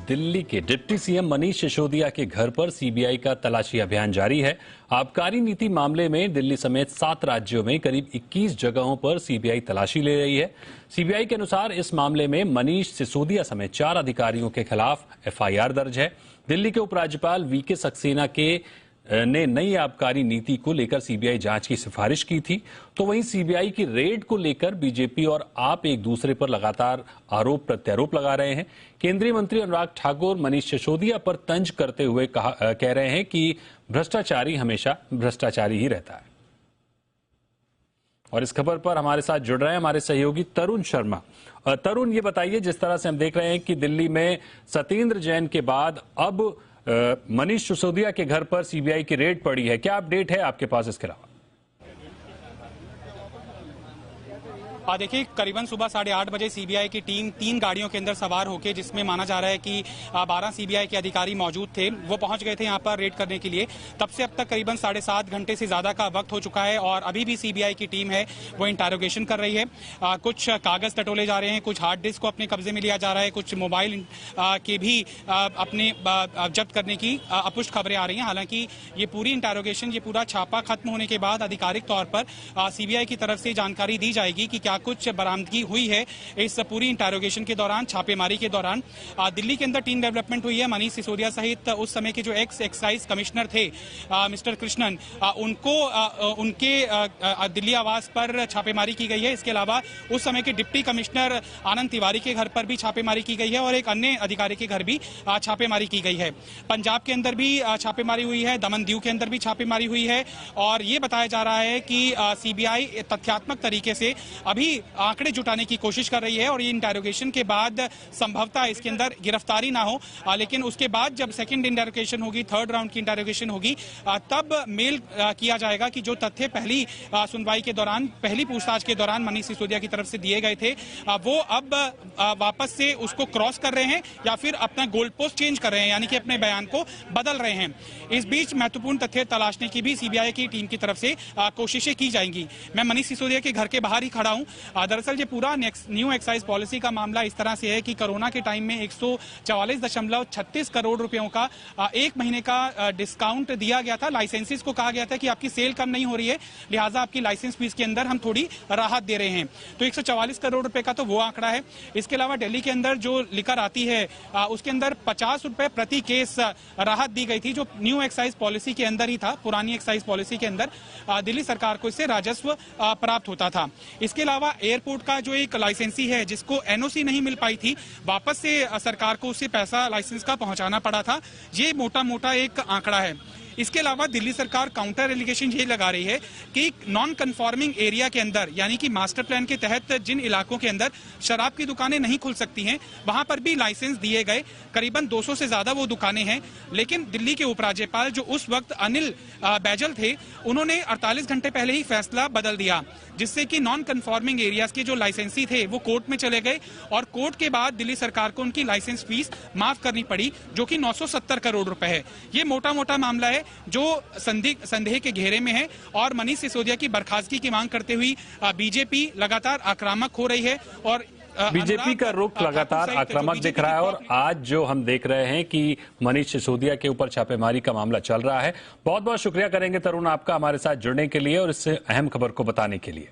दिल्ली के deputy CM Manish Sisodia के घर पर सीबीआई का तलाशी अभियान जारी है। आबकारी नीति मामले में दिल्ली समेत 7 राज्यों में करीब 21 जगहों पर सीबीआई तलाशी ले रही है। सीबीआई के अनुसार इस मामले में मनीष सिसोदिया समेत 4 अधिकारियों के खिलाफ एफआईआर दर्ज है। दिल्ली के उपराज्यपाल वीके सक्सेना ने नई आबकारी नीति को लेकर सीबीआई जांच की सिफारिश की थी, तो वहीं सीबीआई की रेड को लेकर बीजेपी और आप एक दूसरे पर लगातार आरोप प्रत्यारोप लगा रहे हैं। केंद्रीय मंत्री अनुराग ठाकुर मनीष सिसोदिया पर तंज करते हुए कह रहे हैं कि भ्रष्टाचारी हमेशा भ्रष्टाचारी ही रहता है। और इस खबर पर हमारे साथ जुड़ रहे हैं हमारे सहयोगी तरुण शर्मा। तरुण, ये बताइए, जिस तरह से हम देख रहे हैं कि दिल्ली में सत्येंद्र जैन के बाद अब मनीष सिसोदिया के घर पर सीबीआई की रेड पड़ी है, क्या अपडेट है आपके पास इसके अलावा? देखिए, करीबन सुबह 8:30 बजे सीबीआई की टीम 3 गाड़ियों के अंदर सवार होकर, जिसमें माना जा रहा है कि 12 सीबीआई के अधिकारी मौजूद थे, वो पहुंच गए थे यहां पर रेड करने के लिए। तब से अब तक करीबन 7.5 घंटे से ज्यादा का वक्त हो चुका है और अभी भी सीबीआई की टीम है वो इंटरोगेशन कर रही है। कुछ कागज टटोले जा रहे हैं, कुछ हार्ड डिस्क को अपने कब्जे में लिया जा रहा है, कुछ मोबाइल के भी अपने जब्त करने की अपुष्ट खबरें आ रही हैं। हालांकि ये पूरी इंटरोगेशन, ये पूरा छापा खत्म होने के बाद आधिकारिक तौर पर सीबीआई की तरफ से जानकारी दी जाएगी कि क्या कुछ बरामदगी हुई है इस पूरी इंटरोगेशन के दौरान, छापेमारी के दौरान। दिल्ली के अंदर टीम डेवलपमेंट हुई है। मनीष सिसोदिया सहित उस समय के जो एक्स एक्साइज कमिश्नर थे मिस्टर कृष्णन, उनके दिल्ली आवास पर छापेमारी की गई है। इसके अलावा उस समय के डिप्टी कमिश्नर आनंद तिवारी के घर पर भी छापेमारी की गई है और एक अन्य अधिकारी के घर भी छापेमारी की गई है। पंजाब के अंदर भी छापेमारी हुई है, दमन दीव के अंदर भी छापेमारी हुई है और ये बताया जा रहा है कि सीबीआई तथ्यात्मक तरीके से अभी आंकड़े जुटाने की कोशिश कर रही है और ये इंटरोगेशन के बाद संभवतः इसके अंदर गिरफ्तारी ना हो, लेकिन उसके बाद जब सेकंड इंटरोगेशन होगी, थर्ड राउंड की इंटरोगेशन होगी, तब मेल किया जाएगा कि जो तथ्य पहली सुनवाई के दौरान, पहली पूछताछ के दौरान मनीष सिसोदिया की तरफ से दिए गए थे, वो अब वापस से उसको क्रॉस कर रहे हैं या फिर अपना गोल पोस्ट चेंज कर रहे हैं, यानी कि अपने बयान को बदल रहे हैं। इस बीच महत्वपूर्ण तथ्य तलाशने की भी सीबीआई की टीम की तरफ से कोशिशें की जाएंगी। मैं मनीष सिसोदिया के घर के बाहर ही खड़ा हूं। दरअसल ये पूरा न्यू एक्साइज पॉलिसी का मामला इस तरह से है कि कोरोना के टाइम में 144.36 करोड़ रुपयों का 1 महीने का डिस्काउंट दिया गया था। लाइसेंसेस को कहा गया था कि आपकी सेल कम नहीं हो रही है, लिहाजा आपकी लाइसेंस फीस के अंदर हम थोड़ी राहत दे रहे हैं। तो 144 करोड़ रुपए का तो वो आंकड़ा है। इसके अलावा दिल्ली के अंदर जो लिकर आती है उसके अंदर 50 रुपए प्रति केस राहत दी गई थी, जो न्यू एक्साइज पॉलिसी के अंदर ही था। पुरानी एक्साइज पॉलिसी के अंदर दिल्ली सरकार को इससे राजस्व प्राप्त होता था। इसके अलावा एयरपोर्ट का जो एक लाइसेंसी है, जिसको एनओसी नहीं मिल पाई थी, वापस से सरकार को उससे पैसा लाइसेंस का पहुंचाना पड़ा था। ये मोटा मोटा एक आंकड़ा है। इसके अलावा दिल्ली सरकार काउंटर एलिगेशन ये लगा रही है कि नॉन कन्फॉर्मिंग एरिया के अंदर, यानी कि मास्टर प्लान के तहत जिन इलाकों के अंदर शराब की दुकानें नहीं खुल सकती हैं, वहां पर भी लाइसेंस दिए गए। करीबन 200 से ज्यादा वो दुकानें हैं, लेकिन दिल्ली के उपराज्यपाल जो उस वक्त अनिल बैजल थे, उन्होंने 48 घंटे पहले ही फैसला बदल दिया, जिससे कि नॉन कन्फॉर्मिंग एरियाज के जो लाइसेंसी थे वो कोर्ट में चले गए और कोर्ट के बाद दिल्ली सरकार को उनकी लाइसेंस फीस माफ करनी पड़ी, जो कि 970 करोड़ रुपए है। ये मोटा मोटा मामला है जो संदेह के घेरे में है और मनीष सिसोदिया की बर्खास्तगी की मांग करते हुए बीजेपी लगातार आक्रामक हो रही है और बीजेपी का रुख लगातार आक्रामक दिख रहा है। और आज जो हम देख रहे हैं कि मनीष सिसोदिया के ऊपर छापेमारी का मामला चल रहा है। बहुत बहुत शुक्रिया करेंगे तरुण आपका हमारे साथ जुड़ने के लिए और इससे अहम खबर को बताने के लिए।